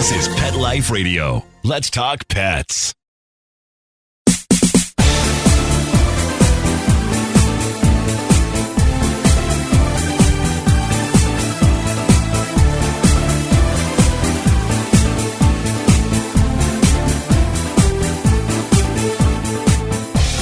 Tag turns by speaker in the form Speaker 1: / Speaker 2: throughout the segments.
Speaker 1: This is Pet Life Radio. Let's talk pets.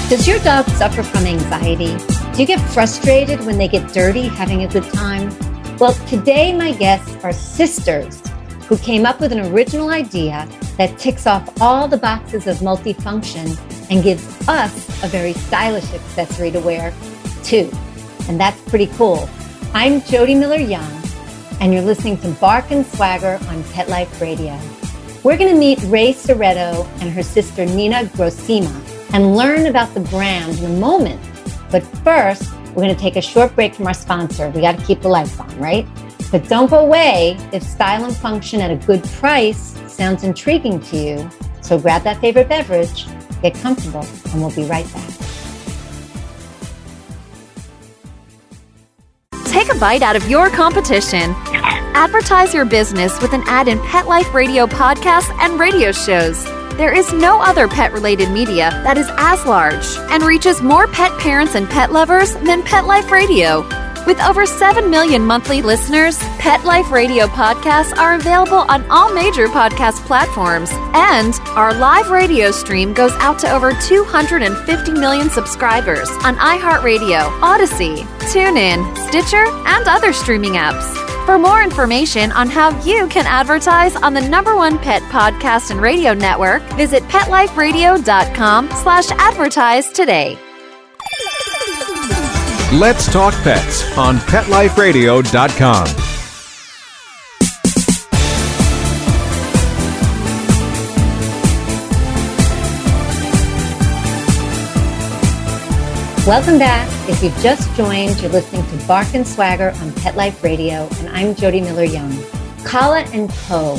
Speaker 2: Does your dog suffer from anxiety? Do you get frustrated when they get dirty having a good time? Well, today my guests are sisters who came up with an original idea that ticks off all the boxes of multifunction and gives us a very stylish accessory to wear too. And that's pretty cool. I'm Jody Miller-Young, and you're listening to Bark and Swagger on Pet Life Radio. We're going to meet Ray Soretto and her sister Nina Grosima and learn about the brand in a moment. But first, we're going to take a short break from our sponsor. We got to keep the lights on, right? But don't go away if style and function at a good price sounds intriguing to you. So grab that favorite beverage, get comfortable, and we'll be right back.
Speaker 3: Take a bite out of your competition. Advertise your business with an ad in Pet Life Radio podcasts and radio shows. There is no other pet-related media that is as large and reaches more pet parents and pet lovers than Pet Life Radio. With over 7 million monthly listeners, Pet Life Radio podcasts are available on all major podcast platforms, and our live radio stream goes out to over 250 million subscribers on iHeartRadio, Odyssey, TuneIn, Stitcher, and other streaming apps. For more information on how you can advertise on the #1 pet podcast and radio network, visit PetLifeRadio.com/advertise today.
Speaker 4: Let's Talk Pets on PetLifeRadio.com.
Speaker 2: Welcome back. If you've just joined, you're listening to Bark and Swagger on Pet Life Radio, and I'm Jody Miller-Young. Kala & Co.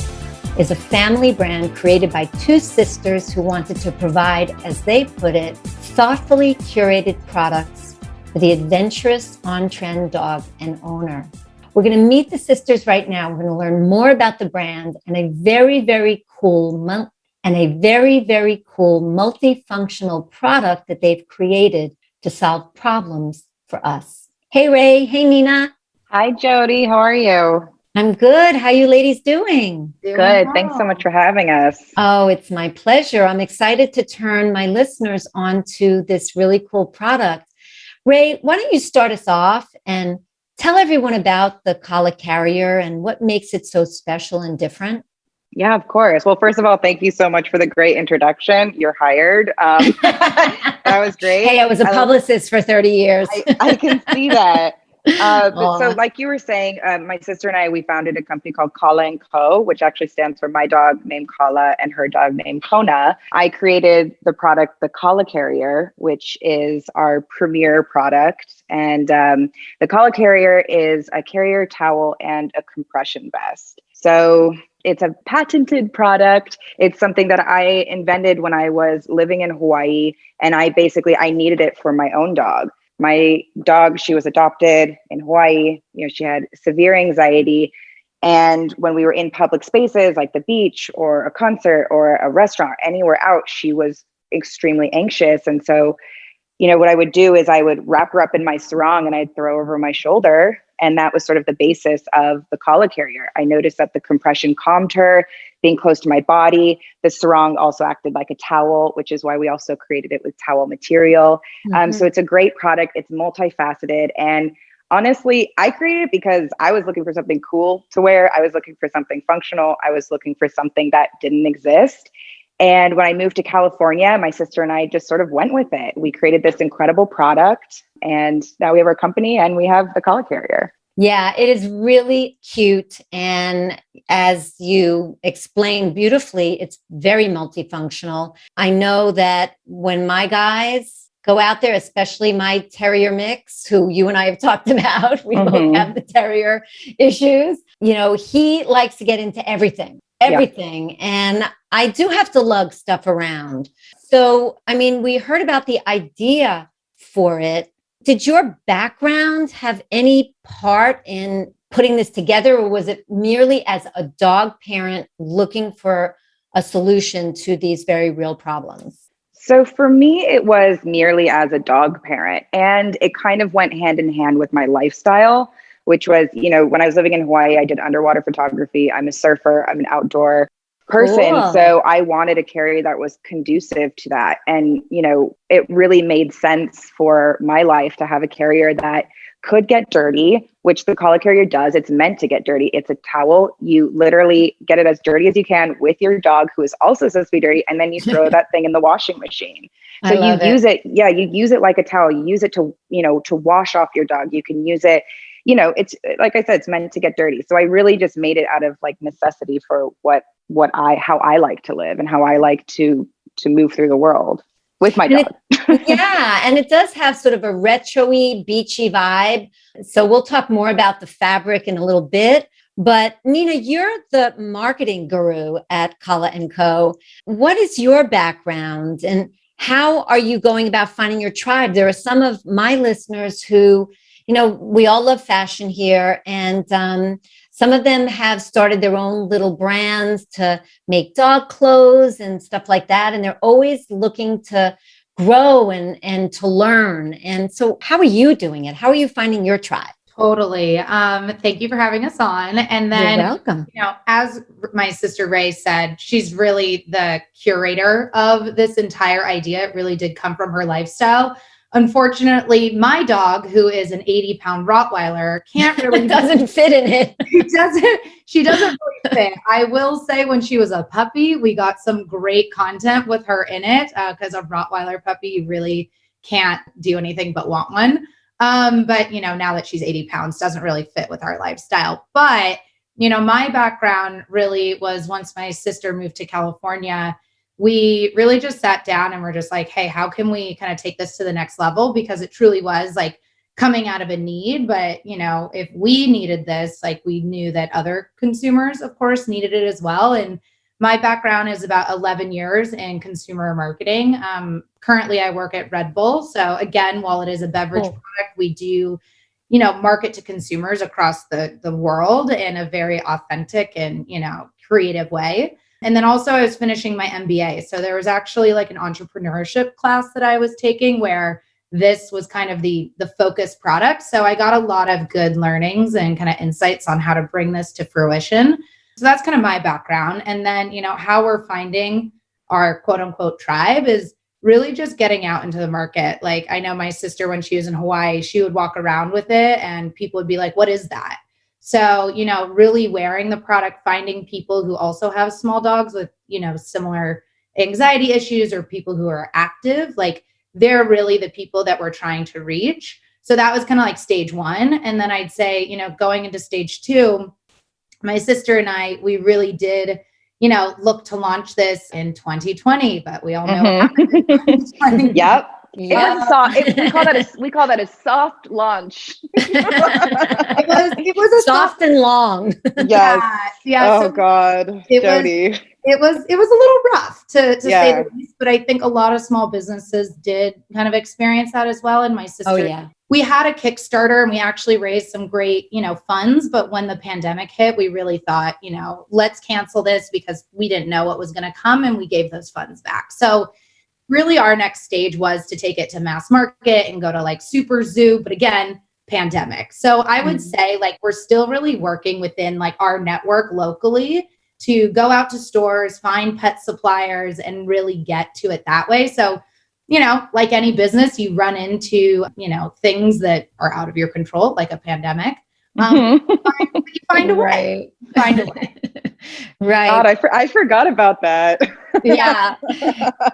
Speaker 2: is a family brand created by two sisters who wanted to provide, as they put it, thoughtfully curated products for the adventurous, on-trend dog and owner. We're going to meet the sisters right now. We're going to learn more about the brand and a very, very cool multifunctional product that they've created to solve problems for us. Hey, Ray. Hey, Nina.
Speaker 5: Hi, Jody. How are you?
Speaker 2: I'm good. How you ladies doing?
Speaker 5: Good. Well. Thanks so much for having us.
Speaker 2: Oh, it's my pleasure. I'm excited to turn my listeners on to this really cool product. Ray, why don't you start us off and tell everyone about the Kala Carrier and what makes it so special and different?
Speaker 5: Yeah, of course. Well, first of all, thank you so much for the great introduction. You're hired. That was great.
Speaker 2: Hey, I was a publicist for 30 years.
Speaker 5: I can see that. But so like you were saying, my sister and I, we founded a company called Kala & Co., which actually stands for my dog named Kala and her dog named Kona. I created the product, the Kala Carrier, which is our premier product. And the Kala Carrier is a carrier towel and a compression vest. So it's a patented product. It's something that I invented when I was living in Hawaii, and I needed it for my own dog. My dog, she was adopted in Hawaii. She had severe anxiety. And when we were in public spaces like the beach or a concert or a restaurant, anywhere out, she was extremely anxious. And so, what I would do is I would wrap her up in my sarong and I'd throw over my shoulder. And that was sort of the basis of the Kala Carrier. I noticed that the compression calmed her, being close to my body. The sarong also acted like a towel, which is why we also created it with towel material. So it's a great product. It's multifaceted. And honestly, I created it because I was looking for something cool to wear. I was looking for something functional. I was looking for something that didn't exist. And when I moved to California, my sister and I just sort of went with it. We created this incredible product, and now we have our company and we have the Kala Carrier.
Speaker 2: Yeah, it is really cute. And as you explained beautifully, it's very multifunctional. I know that when my guys go out there, especially my terrier mix, who you and I have talked about, we both have the terrier issues, he likes to get into everything. And I do have to lug stuff around. So, we heard about the idea for it. Did your background have any part in putting this together, or was it merely as a dog parent looking for a solution to these very real problems?
Speaker 5: So for me, it was merely as a dog parent, and it kind of went hand in hand with my lifestyle, which was, when I was living in Hawaii, I did underwater photography. I'm a surfer. I'm an outdoor person.
Speaker 2: Cool.
Speaker 5: So I wanted a carrier that was conducive to that. And, it really made sense for my life to have a carrier that could get dirty, which the collar carrier does. It's meant to get dirty. It's a towel. You literally get it as dirty as you can with your dog, who is also supposed to be dirty. And then you throw that thing in the washing machine. So you use it. Yeah. You use it like a towel. You use it to, to wash off your dog. You can use it, it's like I said, it's meant to get dirty. So I really just made it out of like necessity for how I like to live and how I like to move through the world with my dog.
Speaker 2: Yeah. And it does have sort of a retro-y, beachy vibe. So we'll talk more about the fabric in a little bit. But Nina, you're the marketing guru at Kala & Co. What is your background and how are you going about finding your tribe? There are some of my listeners who, we all love fashion here, and some of them have started their own little brands to make dog clothes and stuff like that. And they're always looking to grow and to learn. And so how are you doing it? How are you finding your tribe?
Speaker 6: Totally. Thank you for having us on. And then,
Speaker 2: You're welcome.
Speaker 6: As my sister Ray said, she's really the curator of this entire idea. It really did come from her lifestyle. Unfortunately, my dog, who is an 80-pound Rottweiler, can't really
Speaker 2: doesn't fit in it.
Speaker 6: She doesn't really fit. I will say when she was a puppy, we got some great content with her in it because a Rottweiler puppy, you really can't do anything but want one. But now that she's 80 pounds, doesn't really fit with our lifestyle. But, my background really was once my sister moved to California, we really just sat down and we're just like, hey, how can we kind of take this to the next level? Because it truly was like coming out of a need. But, if we needed this, like we knew that other consumers, of course, needed it as well. And my background is about 11 years in consumer marketing. Currently, I work at Red Bull. So again, while it is a beverage product, we do, market to consumers across the world in a very authentic and, creative way. And then also I was finishing my MBA. So there was actually like an entrepreneurship class that I was taking where this was kind of the focus product. So I got a lot of good learnings and kind of insights on how to bring this to fruition. So that's kind of my background. And then, how we're finding our quote unquote tribe is really just getting out into the market. Like I know my sister, when she was in Hawaii, she would walk around with it and people would be like, what is that? So, really wearing the product, finding people who also have small dogs with, similar anxiety issues or people who are active, like they're really the people that we're trying to reach. So that was kind of like stage one. And then I'd say, going into stage two, my sister and I, we really did, look to launch this in 2020, but we all know what happened in 2020.
Speaker 5: Yep. It was soft. We call that a soft launch.
Speaker 6: it was a
Speaker 2: soft and long.
Speaker 5: Yes.
Speaker 6: Yeah.
Speaker 5: Oh God, Jody.
Speaker 6: It was a little rough to say the least, but I think a lot of small businesses did kind of experience that as well. And my sister, we had a Kickstarter and we actually raised some great, funds. But when the pandemic hit, we really thought, let's cancel this because we didn't know what was going to come, and we gave those funds back. So really our next stage was to take it to mass market and go to like super zoo, but again, pandemic. So I would say like, we're still really working within like our network locally to go out to stores, find pet suppliers and really get to it that way. So, like any business, you run into, things that are out of your control, like a pandemic. You find a way. Find a way.
Speaker 2: Right.
Speaker 5: God, I forgot about that.
Speaker 2: Yeah.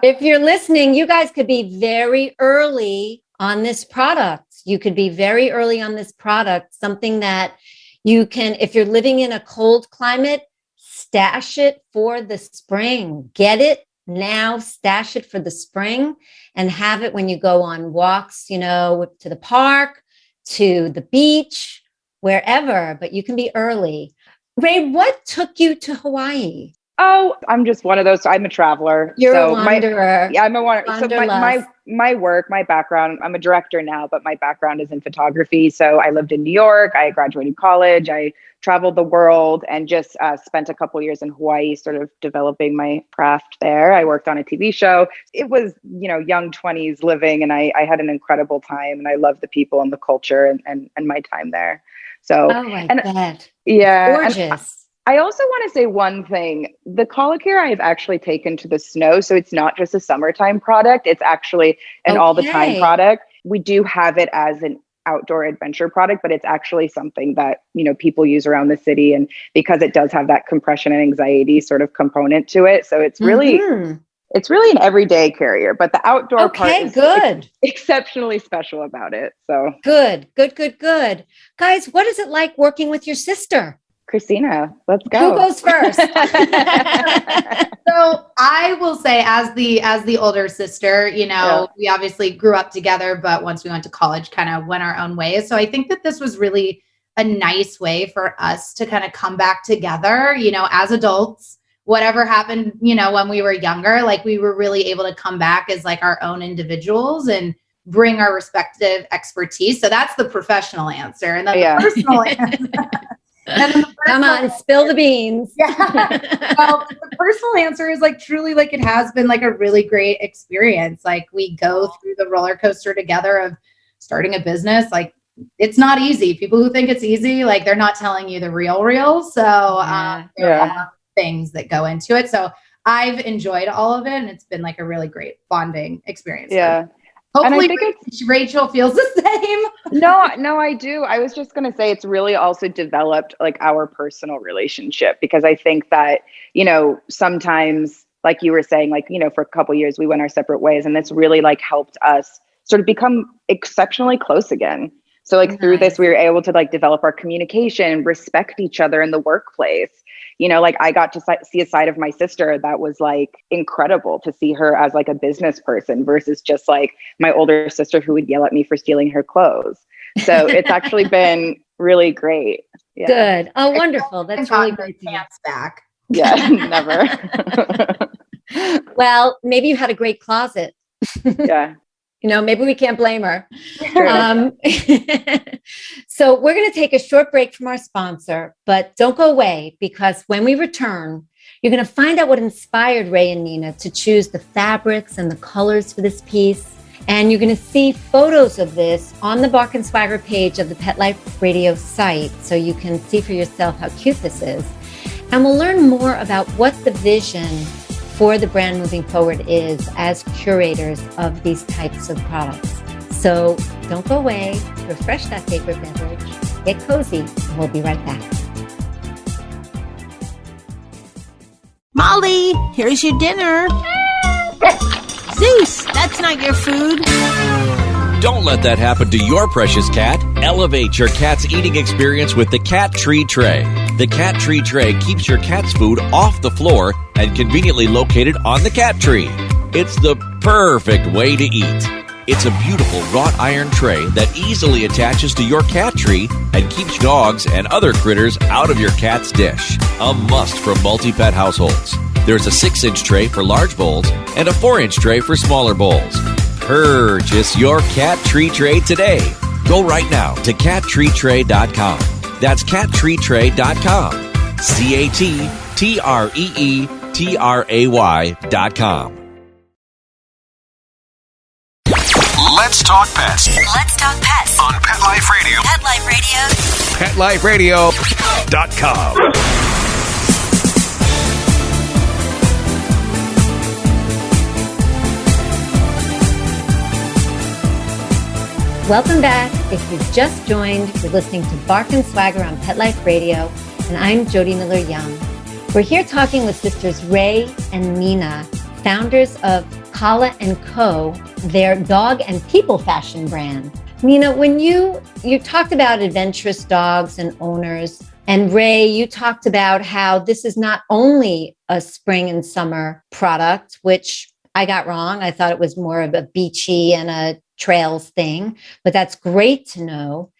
Speaker 2: If you're listening, you guys could be very early on this product. You could be very early on this product, something that you can, if you're living in a cold climate, stash it for the spring. Get it now, stash it for the spring, and have it when you go on walks, to the park, to the beach, wherever, but you can be early. Ray, what took you to Hawaii?
Speaker 5: Oh, I'm just one of those. I'm a traveler.
Speaker 2: You're
Speaker 5: so
Speaker 2: a wanderer.
Speaker 5: I'm a wanderer. So
Speaker 2: Wanderlust.
Speaker 5: my work, my background, I'm a director now, but my background is in photography. So I lived in New York. I graduated college. I traveled the world and just spent a couple years in Hawaii, sort of developing my craft there. I worked on a TV show. It was, young 20s living, and I had an incredible time, and I loved the people and the culture and my time there. So,
Speaker 2: Oh, I
Speaker 5: and
Speaker 2: bet.
Speaker 5: yeah,
Speaker 2: Gorgeous.
Speaker 5: I also want to say one thing. The colic I have actually taken to the snow. So it's not just a summertime product. It's actually an all the time product. We do have it as an outdoor adventure product, but it's actually something that, people use around the city. And because it does have that compression and anxiety sort of component to it. So it's really, it's really an everyday carrier, but the outdoor part is
Speaker 2: good.
Speaker 5: Exceptionally special about it. So
Speaker 2: good. Guys, what is it like working with your sister?
Speaker 5: Christina, let's go.
Speaker 2: Who goes first?
Speaker 6: So I will say, as the older sister, we obviously grew up together, but once we went to college, kind of went our own ways. So I think that this was really a nice way for us to kind of come back together, as adults. Whatever happened, when we were younger, like we were really able to come back as like our own individuals and bring our respective expertise. So that's the professional answer. And then the personal answer.
Speaker 2: Come on, spill the beans.
Speaker 6: Yeah. Well, the personal answer is like truly like it has been like a really great experience. Like we go through the roller coaster together of starting a business. Like it's not easy. People who think it's easy, like they're not telling you the real. So there are things that go into it. So I've enjoyed all of it, and it's been like a really great bonding experience.
Speaker 5: Yeah.
Speaker 6: Hopefully Rachel feels the same.
Speaker 5: No, I do. I was just going to say it's really also developed like our personal relationship, because I think that, sometimes like you were saying, like, for a couple of years we went our separate ways, and it's really like helped us sort of become exceptionally close again. So like through this, we were able to like develop our communication, respect each other in the workplace. Like I got to see a side of my sister that was like incredible, to see her as like a business person versus just like my older sister who would yell at me for stealing her clothes. So it's actually been really great. Yeah.
Speaker 2: Good. Oh, wonderful. That's really great to
Speaker 6: pants back.
Speaker 5: Yeah, never.
Speaker 2: Well, maybe you had a great closet.
Speaker 5: Yeah.
Speaker 2: Maybe we can't blame her. So we're going to take a short break from our sponsor, but don't go away, because when we return, you're going to find out what inspired Ray and Nina to choose the fabrics and the colors for this piece. And you're going to see photos of this on the Bark and Swagger page of the Pet Life Radio site, so you can see for yourself how cute this is. And we'll learn more about what the vision for the brand moving forward is as curators of these types of products. So don't go away, refresh that favorite beverage, get cozy, and we'll be right back.
Speaker 7: Molly, here's your dinner. Zeus, that's not your food.
Speaker 1: Don't let that happen to your precious cat. Elevate your cat's eating experience with the Cat Tree Tray. The Cat Tree Tray keeps your cat's food off the floor and conveniently located on the cat tree. It's the perfect way to eat. It's a beautiful wrought iron tray that easily attaches to your cat tree and keeps dogs and other critters out of your cat's dish. A must for multi-pet households. There's a 6-inch tray for large bowls and a 4-inch tray for smaller bowls. Purchase your Cat Tree Tray today. Go right now to cattreetray.com. That's cattreetray.com. CATTREETRAY.com.
Speaker 4: Let's talk pets
Speaker 8: Let's talk pets
Speaker 4: on Pet Life Radio.
Speaker 8: Pet Life Radio.
Speaker 4: PetLifeRadio.com.
Speaker 2: Welcome back. If you've just joined, you're listening to Bark and Swagger on Pet Life Radio, and I'm Jody Miller-Young. We're here talking with sisters Ray and Nina, founders of Kala & Co., their dog and people fashion brand. Nina, when you talked about adventurous dogs and owners, and Ray, you talked about how this is not only a spring and summer product, which I got wrong. I thought it was more of a beachy and a trails thing, but that's great to know.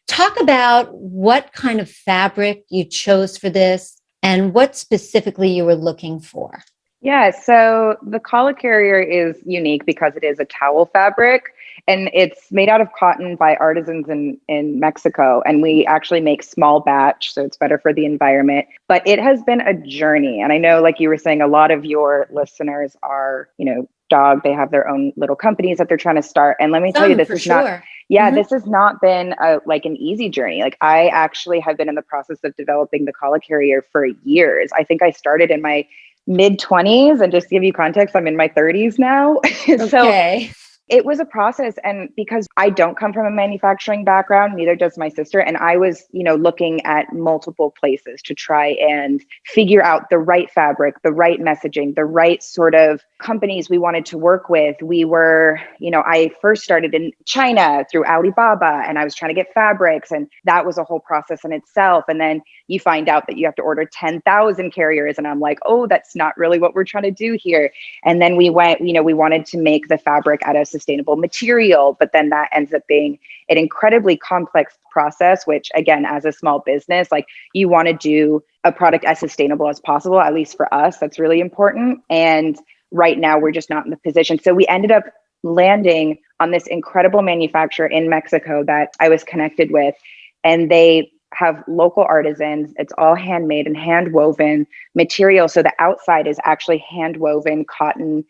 Speaker 2: Talk about what kind of fabric you chose for this and what specifically you were looking for.
Speaker 5: Yeah, so the collar carrier is unique because it is a towel fabric, and it's made out of cotton by artisans in Mexico. And we actually make small batch, so it's better for the environment. But it has been a journey. And I know, like you were saying, a lot of your listeners are, they have their own little companies that they're trying to start. And let me tell you, this is not, this has not been an easy journey. Like, I actually have been in the process of developing the collar carrier for years. I think I started in my mid-20s, and just to give you context, I'm in my 30s now.
Speaker 2: Okay.
Speaker 5: So it was a process. And because I don't come from a manufacturing background, neither does my sister. And I was, looking at multiple places to try and figure out the right fabric, the right messaging, the right sort of companies we wanted to work with. We were, I first started in China through Alibaba, and I was trying to get fabrics, and that was a whole process in itself. And then you find out that you have to order 10,000 carriers. And I'm like, oh, that's not really what we're trying to do here. And then we went, we wanted to make the fabric out of sustainable material, but then that ends up being an incredibly complex process, which, again, as a small business, like, you want to do a product as sustainable as possible. At least for us, that's really important. And right now we're just not in the position. So we ended up landing on this incredible manufacturer in Mexico that I was connected with, and they have local artisans. It's all handmade and hand woven material. So the outside is actually hand woven cotton,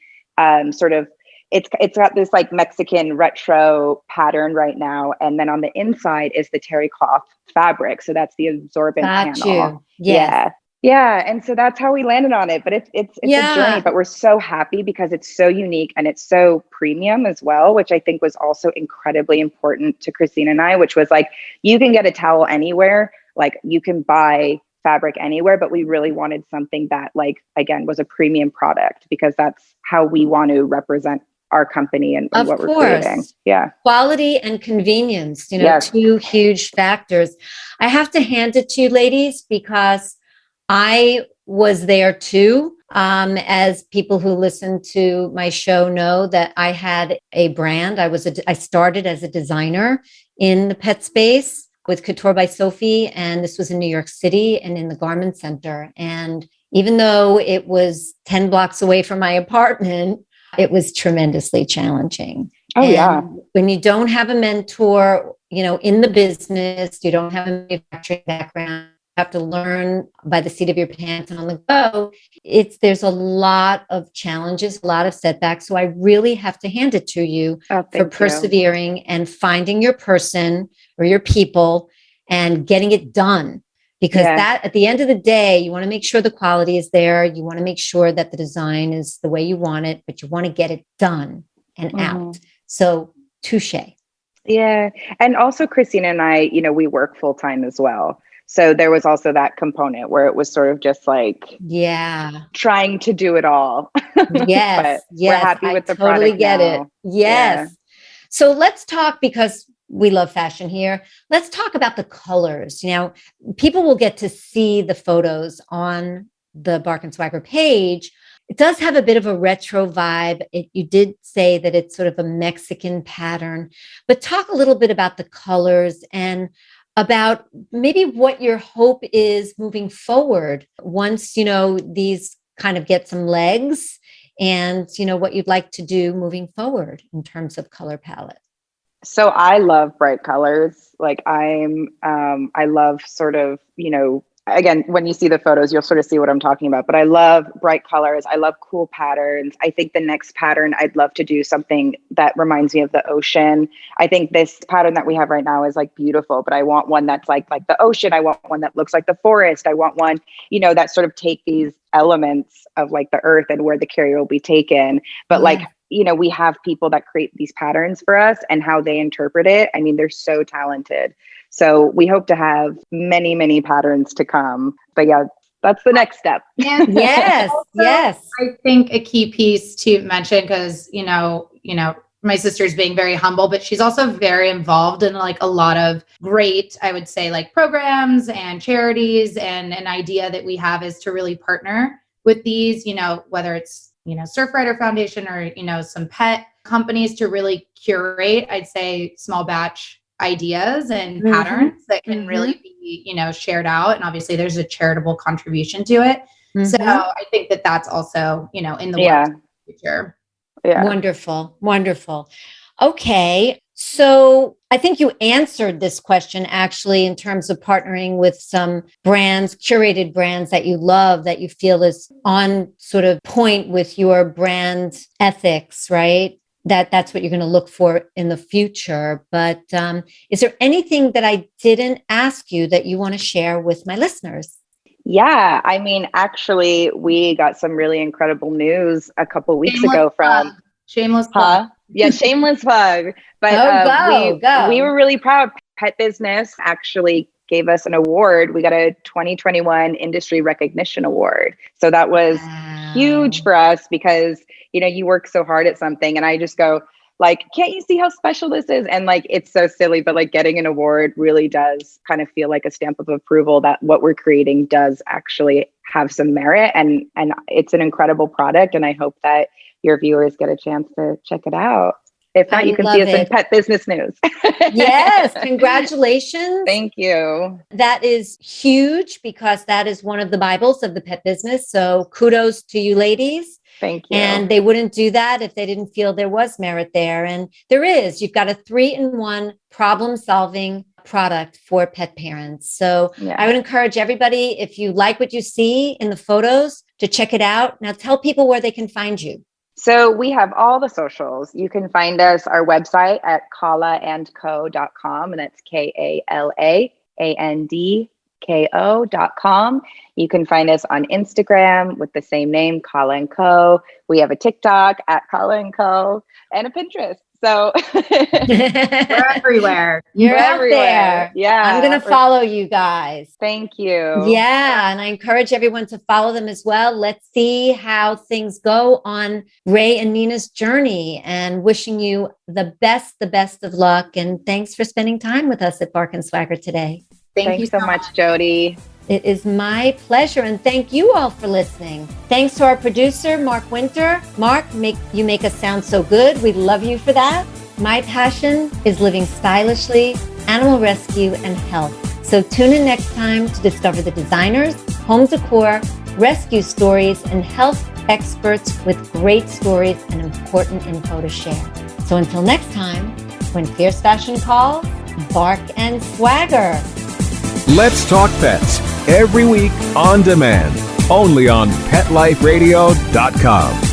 Speaker 5: it's got this like Mexican retro pattern right now. And then on the inside is the terry cloth fabric. So that's the absorbent panel.
Speaker 2: Yes.
Speaker 5: Yeah. And so that's how we landed on it. But it's a journey, but we're so happy because it's so unique and it's so premium as well, which I think was also incredibly important to Christine and I, which was like, you can get a towel anywhere, like you can buy fabric anywhere, but we really wanted something that, like, again, was a premium product, because that's how we want to represent our company and what we're creating. Yeah.
Speaker 2: Quality and convenience,
Speaker 5: Yes.
Speaker 2: Two huge factors. I have to hand it to you, ladies, because I was there too. As people who listen to my show know, that I had a brand. I started as a designer in the pet space with Couture by Sophie. And this was in New York City and in the Garment Center. And even though it was 10 blocks away from my apartment, it was tremendously challenging. When you don't have a mentor, in the business, you don't have a manufacturing background, you have to learn by the seat of your pants and on the go. There's a lot of challenges, a lot of setbacks. So I really have to hand it to you for persevering and finding your person or your people and getting it done. Because that, at the end of the day, you want to make sure the quality is there. You want to make sure that the design is the way you want it, but you want to get it done and out. So touche.
Speaker 5: Yeah. And also Christina and I, we work full time as well. So there was also that component where it was sort of just like, trying to do it all.
Speaker 2: Yes.
Speaker 5: We're happy with the product.
Speaker 2: Totally get
Speaker 5: now.
Speaker 2: it. Yes. Yeah. So let's talk, because we love fashion here. Let's talk about the colors. People will get to see the photos on the Bark and Swagger page. It does have a bit of a retro vibe. You did say that it's sort of a Mexican pattern, but talk a little bit about the colors and about maybe what your hope is moving forward once, these kind of get some legs, and, what you'd like to do moving forward in terms of color palette.
Speaker 5: So I love bright colors. Like I love sort of, again, when you see the photos, you'll sort of see what I'm talking about, but I love bright colors. I love cool patterns. I think the next pattern, I'd love to do something that reminds me of the ocean. I think this pattern that we have right now is like beautiful, but I want one that's like the ocean. I want one that looks like the forest. I want one, that sort of take these elements of like the earth and where the carrier will be taken. But we have people that create these patterns for us, and how they interpret it. I mean, they're so talented. So we hope to have many, many patterns to come. But yeah, that's the next step.
Speaker 2: Yes.
Speaker 6: I think a key piece to mention, because, my sister's being very humble, but she's also very involved in like a lot of great, I would say, like programs and charities. And an idea that we have is to really partner with these, whether it's, Surfrider Foundation or, some pet companies, to really curate, I'd say, small batch ideas and patterns that can really be, shared out. And obviously there's a charitable contribution to it. So I think that that's also, in the future.
Speaker 2: Yeah. Wonderful. Wonderful. Okay. So I think you answered this question actually in terms of partnering with some brands, curated brands that you love, that you feel is on sort of point with your brand ethics, right? That's what you're going to look for in the future. But is there anything that I didn't ask you that you want to share with my listeners?
Speaker 5: Yeah, I mean, actually, we got some really incredible news a couple weeks ago from
Speaker 6: Shameless plug.
Speaker 5: Yeah, shameless plug. But we were really proud. Pet Business actually gave us an award. We got a 2021 Industry Recognition Award. So that was huge for us because, you work so hard at something, and I just go, like, can't you see how special this is? And like, it's so silly, but like getting an award really does kind of feel like a stamp of approval that what we're creating does actually have some merit, and it's an incredible product. And I hope that your viewers get a chance to check it out. If not, you can see us in Pet Business News.
Speaker 2: Yes, congratulations.
Speaker 5: Thank you.
Speaker 2: That is huge because that is one of the Bibles of the pet business. So kudos to you ladies.
Speaker 5: Thank you.
Speaker 2: And they wouldn't do that if they didn't feel there was merit there. And there is. You've got a 3-in-1 problem-solving product for pet parents. So I would encourage everybody, if you like what you see in the photos, to check it out. Now tell people where they can find you.
Speaker 5: So we have all the socials. You can find us, our website at kalaandco.com, and that's KALAANDKO.com. You can find us on Instagram with the same name, Kala & Co. We have a TikTok at Kala & Co. and a Pinterest. So
Speaker 6: we're everywhere.
Speaker 2: You're out there.
Speaker 5: Yeah.
Speaker 2: I'm going to follow you guys.
Speaker 5: Thank you.
Speaker 2: Yeah. And I encourage everyone to follow them as well. Let's see how things go on Ray and Nina's journey, and wishing you the best of luck. And thanks for spending time with us at Bark and Swagger today.
Speaker 5: Thank you so much, Jody.
Speaker 2: It is my pleasure. And thank you all for listening. Thanks to our producer, Mark Winter. Mark, you make us sound so good. We love you for that. My passion is living stylishly, animal rescue, and health. So tune in next time to discover the designers, home decor, rescue stories, and health experts with great stories and important info to share. So until next time, when fierce fashion calls, Bark and Swagger.
Speaker 4: Let's Talk Pets, every week on demand, only on PetLifeRadio.com.